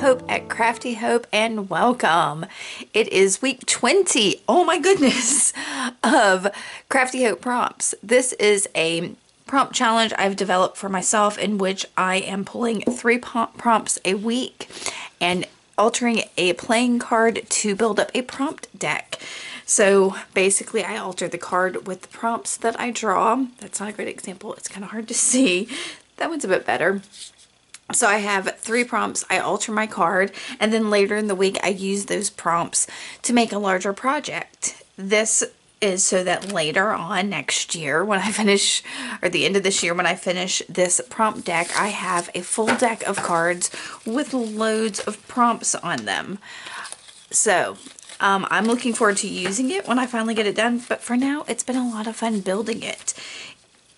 Hope at Crafty Hope, and welcome. It is week 20, oh my goodness, of Crafty Hope prompts. This is a prompt challenge I've developed for myself in which I am pulling 3 prompts a week and altering a playing card to build up a prompt deck. So basically I alter the card with the prompts that I draw. That's not a great example. It's kind of hard to see. That one's a bit better. So I have 3 prompts, I alter my card, and then later in the week I use those prompts to make a larger project. This is so that later on next year when I finish, or the end of this year when I finish this prompt deck, I have a full deck of cards with loads of prompts on them. So I'm looking forward to using it when I finally get it done, but for now it's been a lot of fun building it.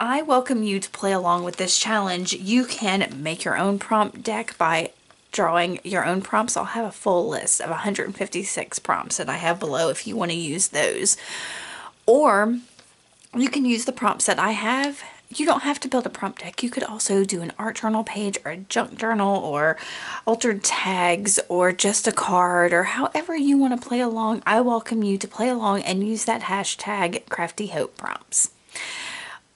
I welcome you to play along with this challenge. You can make your own prompt deck by drawing your own prompts. I'll have a full list of 156 prompts that I have below if you want to use those. Or you can use the prompts that I have. You don't have to build a prompt deck. You could also do an art journal page or a junk journal or altered tags or just a card or however you want to play along. I welcome you to play along and use that hashtag CraftyHopePrompts.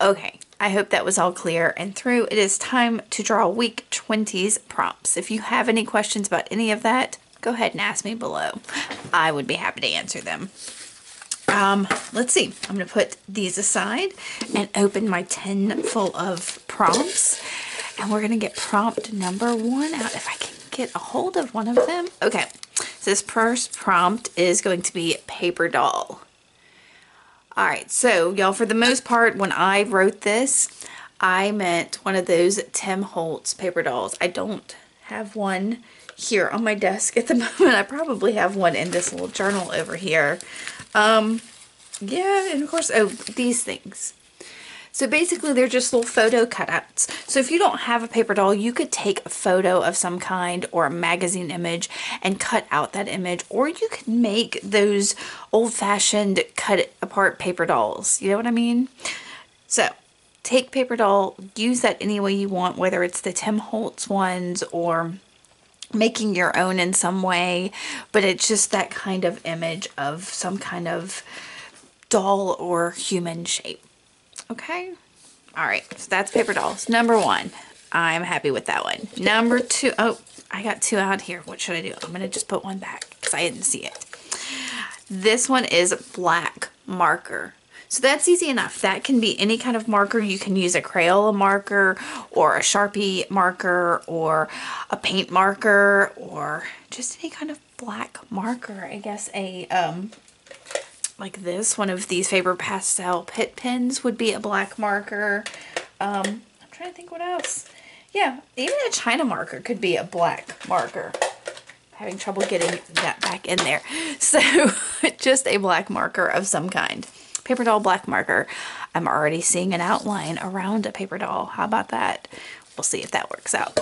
Okay, I hope that was all clear and through. It is time to draw week 20's prompts. If you have any questions about any of that, go ahead and ask me below. I would be happy to answer them. Let's see. I'm going to put these aside and open my tin full of prompts. And we're going to get prompt number 1 out if I can get a hold of one of them. Okay, so this first prompt is going to be Paperdoll. Alright, so y'all, for the most part, when I wrote this, I meant one of those Tim Holtz paper dolls. I don't have one here on my desk at the moment. I probably have one in this little journal over here. Yeah, and of course, oh, these things. So basically, they're just little photo cutouts. So if you don't have a paper doll, you could take a photo of some kind or a magazine image and cut out that image. Or you could make those old-fashioned cut-apart paper dolls. You know what I mean? So take paper doll, use that any way you want, whether it's the Tim Holtz ones or making your own in some way. But it's just that kind of image of some kind of doll or human shape. Okay, all right, so that's paper dolls. Number 1, I'm happy with that one. Number 2, oh, I got 2 out here. What should I do? I'm going to just put one back because I didn't see it. This one is black marker. So that's easy enough. That can be any kind of marker. You can use a Crayola marker or a Sharpie marker or a paint marker or just any kind of black marker. I guess a like this, one of these Faber-Castell Pitt pens would be a black marker. I'm trying to think what else. Yeah, even a China marker could be a black marker. I'm having trouble getting that back in there. So just a black marker of some kind. Paper doll black marker. I'm already seeing an outline around a paper doll. How about that? We'll see if that works out.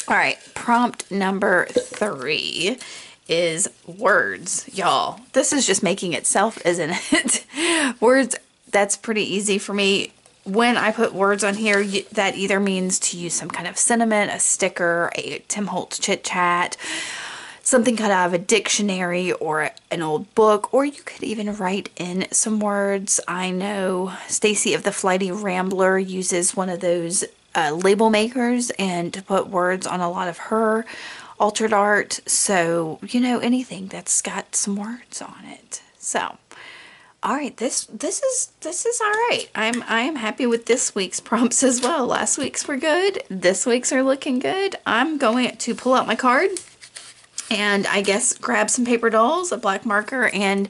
All right, prompt number 3 is words, y'all. This is just making itself, isn't it? Words, that's pretty easy for me. When I put words on here, that either means to use some kind of sentiment, a sticker, a Tim Holtz chit chat, something cut out of a dictionary or an old book, or you could even write in some words. I know Stacy of the Flighty Rambler uses one of those label makers and to put words on a lot of her altered art, so you know, anything that's got some words on it. So all right, this is all right. I am happy with this week's prompts as well. Last week's were good, this week's are looking good. I'm going to pull out my card and I guess grab some paper dolls, a black marker, and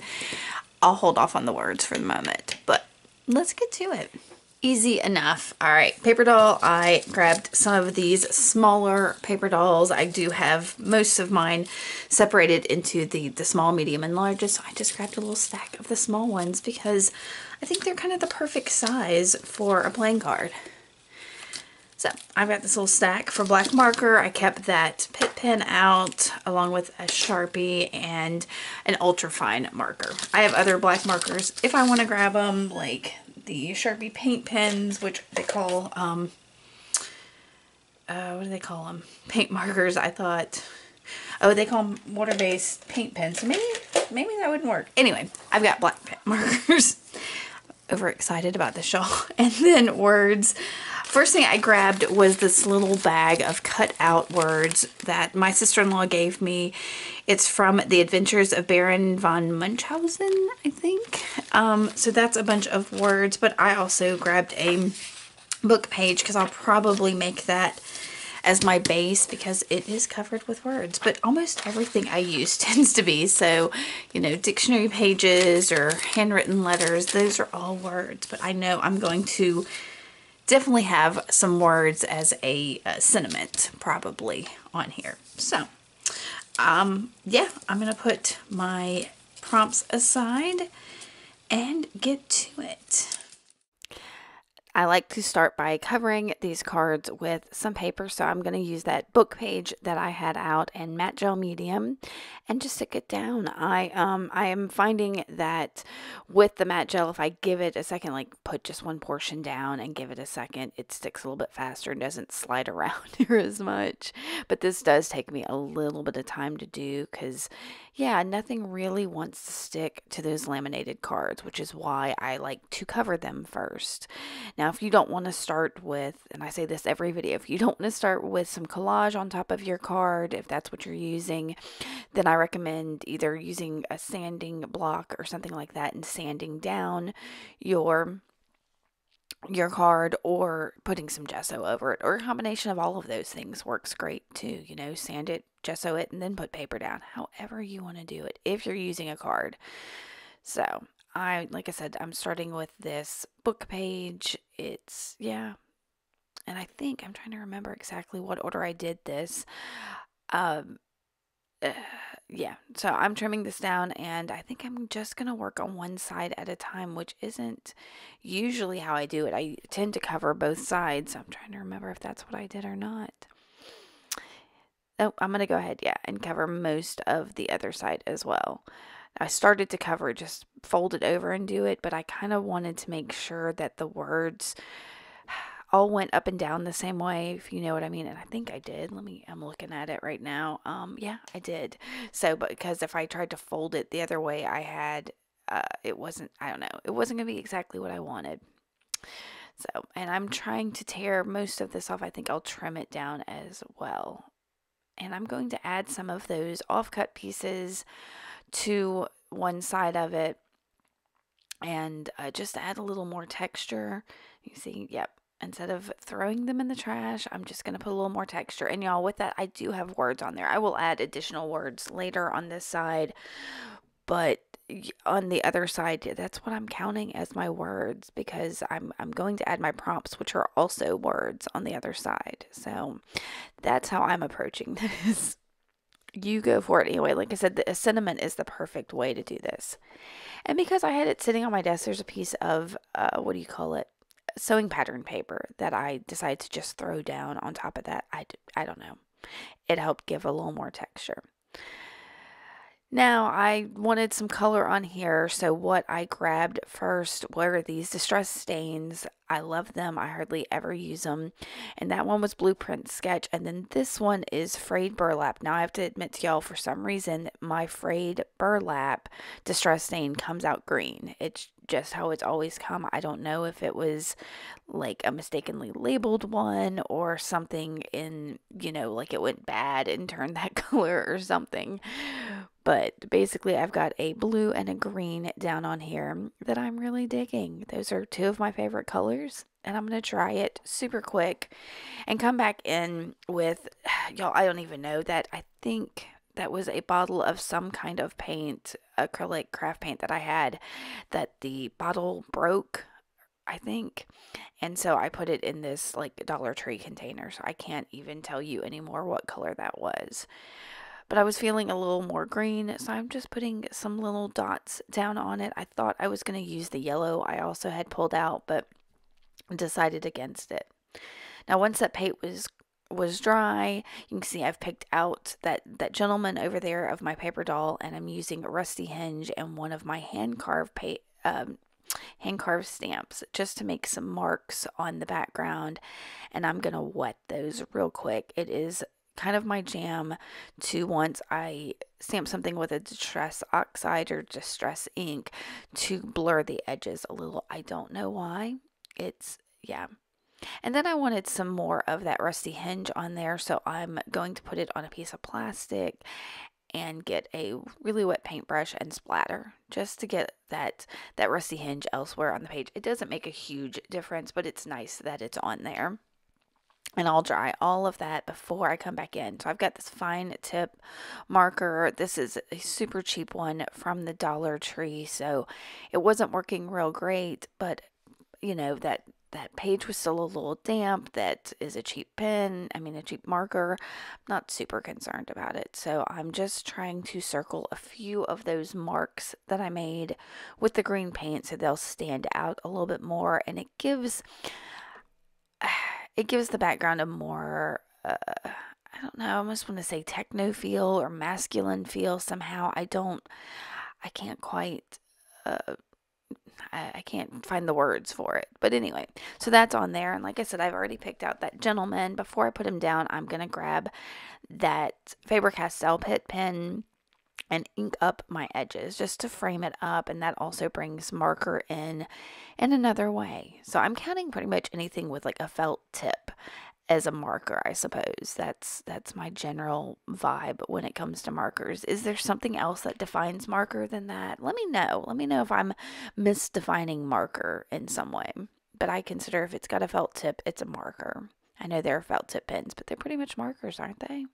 I'll hold off on the words for the moment, but let's get to it. Easy enough. All right, paper doll. I grabbed some of these smaller paper dolls. I do have most of mine separated into the small, medium, and large. So I just grabbed a little stack of the small ones because I think they're kind of the perfect size for a playing card. So I've got this little stack for black marker. I kept that Pitt pen out along with a Sharpie and an ultra fine marker. I have other black markers if I want to grab them, like the Sharpie paint pens, which they call, what do they call them? Paint markers. I thought Oh, they call them water-based paint pens. So maybe that wouldn't work. Anyway, I've got black pen markers. Overexcited about this, y'all. And then words. First thing I grabbed was this little bag of cut out words that my sister-in-law gave me. It's from The Adventures of Baron von Munchausen, I think. So that's a bunch of words, but I also grabbed a book page because I'll probably make that as my base because it is covered with words. But almost everything I use tends to be. So, you know, dictionary pages or handwritten letters, those are all words. But I know I'm going to definitely have some words as a sentiment probably on here. So, yeah, I'm going to put my prompts aside and get to it. I like to start by covering these cards with some paper, so I'm going to use that book page that I had out in matte gel medium and just stick it down. I am finding that with the matte gel, if I give it a second, like put just one portion down and give it a second, it sticks a little bit faster and doesn't slide around here as much. But this does take me a little bit of time to do because, yeah, nothing really wants to stick to those laminated cards, which is why I like to cover them first. Now, if you don't want to start with, and I say this every video, if you don't want to start with some collage on top of your card, if that's what you're using, then I recommend either using a sanding block or something like that and sanding down your card or putting some gesso over it, or a combination of all of those things works great too. You know, sand it, gesso it, and then put paper down, however you want to do it if you're using a card. So like I said, I'm starting with this book page. It's, yeah, and I think I'm trying to remember exactly what order I did this. Yeah, so I'm trimming this down, and I think I'm just going to work on one side at a time, which isn't usually how I do it. I tend to cover both sides, so I'm trying to remember if that's what I did or not. Oh, I'm going to go ahead, yeah, and cover most of the other side as well. I started to cover it, just fold it over and do it, but I kind of wanted to make sure that the words all went up and down the same way, if you know what I mean. And I think I did. I'm looking at it right now. Yeah, I did. So, but because if I tried to fold it the other way, it wasn't going to be exactly what I wanted. So, and I'm trying to tear most of this off. I think I'll trim it down as well. And I'm going to add some of those offcut pieces to one side of it, and just add a little more texture. You see, yep, instead of throwing them in the trash, I'm just going to put a little more texture. And y'all, with that, I do have words on there. I will add additional words later on this side, but on the other side, that's what I'm counting as my words, because I'm going to add my prompts, which are also words on the other side. So that's how I'm approaching this. You go for it anyway. Like I said, the sentiment is the perfect way to do this. And because I had it sitting on my desk, there's a piece of, what do you call it? Sewing pattern paper that I decided to just throw down on top of that. I don't know. It helped give a little more texture. Now, I wanted some color on here, so what I grabbed first were these distress stains. I love them. I hardly ever use them. And that one was Blueprint Sketch, and then this one is Frayed Burlap. Now, I have to admit to y'all, for some reason, my Frayed Burlap distress stain comes out green. It's just how it's always come. I don't know if it was like a mistakenly labeled one or something in, like it went bad and turned that color or something. But basically, I've got a blue and a green down on here that I'm really digging. Those are two of my favorite colors, and I'm going to try it super quick and come back in with, y'all, I don't even know that. I think that was a bottle of some kind of paint, acrylic craft paint that I had, that the bottle broke, I think. And so I put it in this like Dollar Tree container, so I can't even tell you anymore what color that was. But I was feeling a little more green, so I'm just putting some little dots down on it. I thought I was going to use the yellow I also had pulled out, but decided against it. Now, once that paint was dry, you can see I've picked out that gentleman over there of my paper doll, and I'm using a rusty hinge and one of my hand-carved stamps just to make some marks on the background, and I'm going to wet those real quick. It is kind of my jam to, once I stamp something with a distress oxide or distress ink, to blur the edges a little. I don't know why. Yeah. And then I wanted some more of that rusty hinge on there, so I'm going to put it on a piece of plastic and get a really wet paintbrush and splatter just to get that rusty hinge elsewhere on the page. It doesn't make a huge difference, but it's nice that it's on there. And I'll dry all of that before I come back in. So I've got this fine tip marker. This is a super cheap one from the Dollar Tree, so it wasn't working real great, but you know, that page was still a little damp. That is a cheap pen, a cheap marker. I'm not super concerned about it. So I'm just trying to circle a few of those marks that I made with the green paint so they'll stand out a little bit more, and it gives the background a more, I don't know, I almost want to say techno feel or masculine feel somehow. I can't quite, I can't find the words for it. But anyway, so that's on there. And like I said, I've already picked out that gentleman. Before I put him down, I'm going to grab that Faber-Castell Pitt pen and ink up my edges just to frame it up, and that also brings marker in another way. So I'm counting pretty much anything with like a felt tip as a marker, I suppose. That's my general vibe when it comes to markers. Is there something else that defines marker than that? Let me know. Let me know if I'm misdefining marker in some way. But I consider if it's got a felt tip, it's a marker. I know there are felt tip pens, but they're pretty much markers, aren't they?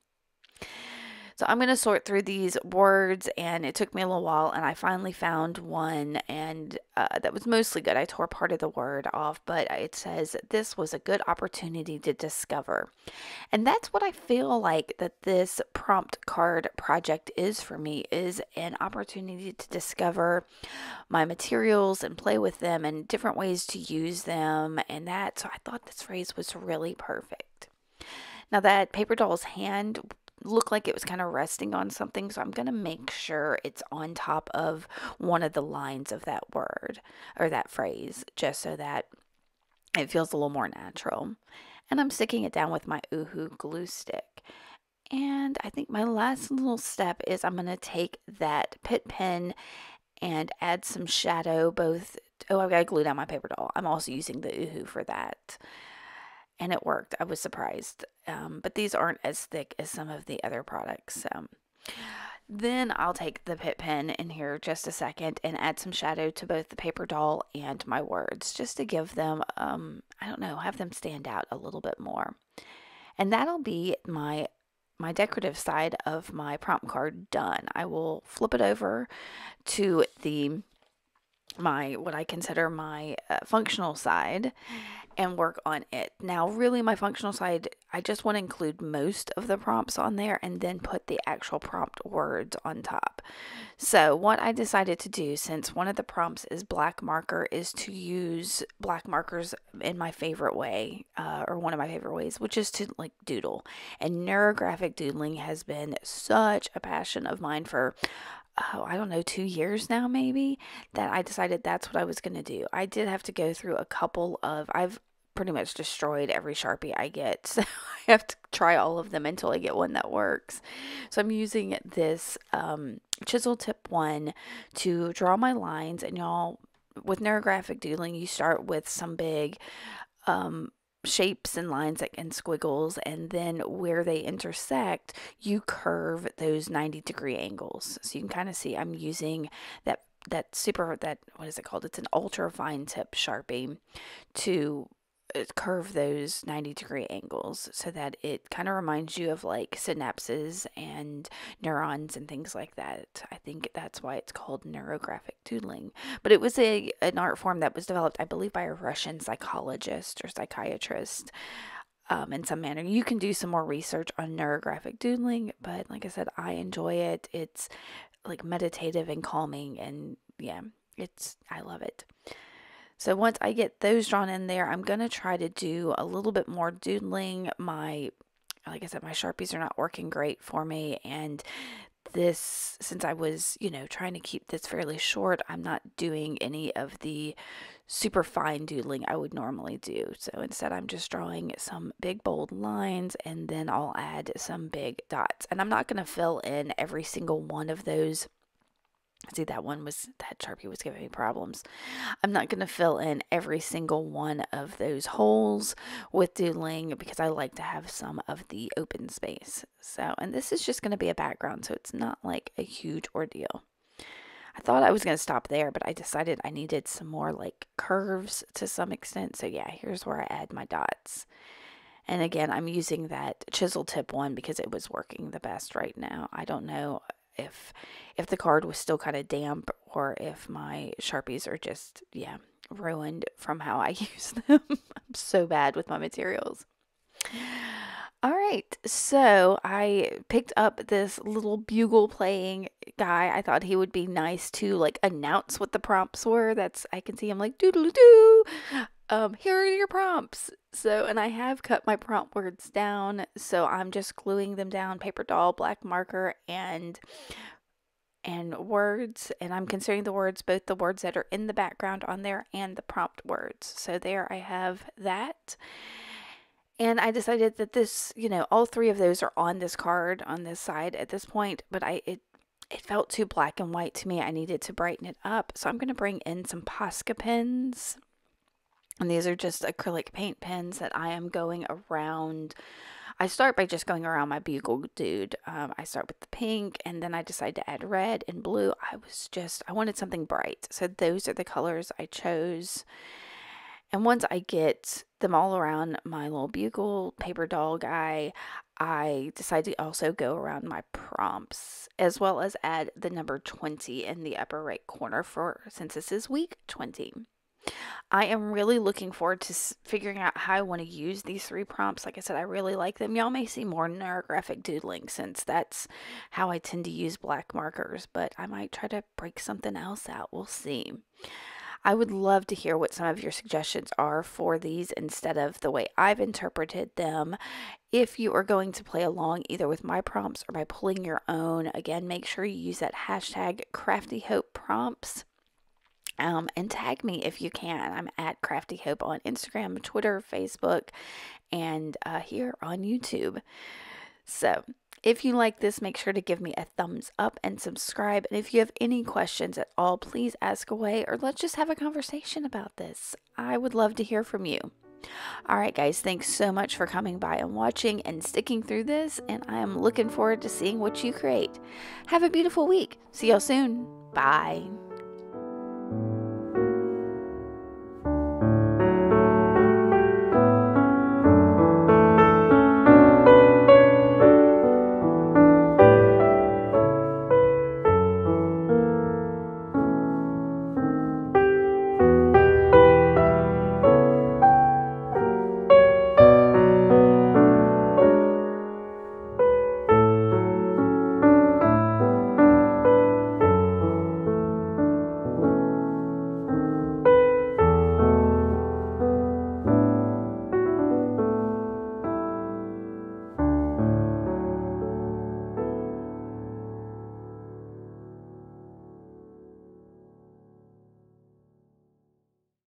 So I'm going to sort through these words, and it took me a little while, and I finally found one, and that was mostly good. I tore part of the word off, but it says, "This was a good opportunity to discover." And that's what I feel like that this prompt card project is for me, is an opportunity to discover my materials and play with them and different ways to use them, and that, so I thought this phrase was really perfect. Now that Paperdoll's hand looked like it was kind of resting on something, so I'm going to make sure it's on top of one of the lines of that word or that phrase, just so that it feels a little more natural. And I'm sticking it down with my Oohoo glue stick. And I think my last little step is I'm going to take that Pitt pen and add some shadow both. Oh, I've got to glue down my Paperdoll. I'm also using the Oohoo for that. And it worked. I was surprised. But these aren't as thick as some of the other products. Then I'll take the Pitt pen in here just a second and add some shadow to both the Paperdoll and my words, just to give them, I don't know, have them stand out a little bit more. And that'll be my decorative side of my prompt card done. I will flip it over to what I consider my functional side and work on it. Now, really, my functional side, I just want to include most of the prompts on there and then put the actual prompt words on top. So what I decided to do, since one of the prompts is black marker, is to use black markers in my favorite way, or one of my favorite ways, which is to like doodle. And neurographic doodling has been such a passion of mine for I don't know, 2 years now maybe, that I decided that's what I was going to do. I did have to go through a couple of, I've pretty much destroyed every Sharpie I get, so I have to try all of them until I get one that works. So I'm using this chisel tip one to draw my lines, and y'all, with neurographic doodling, you start with some big shapes and lines and squiggles, and then where they intersect, you curve those 90-degree angles. So you can kind of see I'm using that what is it called? It's an ultra fine tip Sharpie to curve those 90-degree angles, so that it kind of reminds you of like synapses and neurons and things like that. I think that's why it's called neurographic doodling. But it was an art form that was developed, I believe, by a Russian psychologist or psychiatrist in some manner. You can do some more research on neurographic doodling, but like I said, I enjoy it. It's like meditative and calming, and yeah, I love it. So once I get those drawn in there, I'm going to try to do a little bit more doodling. Like I said, my Sharpies are not working great for me, and this, since I was, you know, trying to keep this fairly short, I'm not doing any of the super fine doodling I would normally do. So instead I'm just drawing some big bold lines, and then I'll add some big dots. And I'm not going to fill in every single one of those. See, that Sharpie was giving me problems. I'm not going to fill in every single one of those holes with doodling because I like to have some of the open space. So, and this is just going to be a background, so it's not like a huge ordeal. I thought I was going to stop there, but I decided I needed some more like curves to some extent. So yeah, here's where I add my dots. And again, I'm using that chisel tip one because it was working the best right now. I don't know if the card was still kind of damp, or if my Sharpies are just, yeah, ruined from how I use them. I'm so bad with my materials. All right, so I picked up this little bugle playing guy. I thought he would be nice to like announce what the prompts were. I can see him like doodle doo. Here are your prompts. So, and I have cut my prompt words down, so I'm just gluing them down, Paperdoll, black marker, and words, and I'm considering the words, both the words that are in the background on there and the prompt words. So there I have that. And I decided that this, you know, all three of those are on this card on this side at this point, but it felt too black and white to me. I needed to brighten it up. So I'm going to bring in some Posca pens. And these are just acrylic paint pens that I am going around. I start by just going around my bugle dude. I start with the pink, and then I decide to add red and blue. I wanted something bright. So those are the colors I chose. And once I get them all around my little bugle paper doll guy, I decide to also go around my prompts, as well as add the number 20 in the upper right corner since this is week 20. I am really looking forward to figuring out how I want to use these three prompts. Like I said, I really like them. Y'all may see more neurographic doodling since that's how I tend to use black markers, but I might try to break something else out. We'll see. I would love to hear what some of your suggestions are for these instead of the way I've interpreted them. If you are going to play along either with my prompts or by pulling your own, again, make sure you use that hashtag CraftyHopePrompts. And tag me if you can. I'm at Crafty Hope on Instagram, Twitter, Facebook, and here on YouTube. So if you like this, make sure to give me a thumbs up and subscribe. And if you have any questions at all, please ask away, or let's just have a conversation about this. I would love to hear from you. All right, guys, thanks so much for coming by and watching and sticking through this. And I am looking forward to seeing what you create. Have a beautiful week. See y'all soon. Bye.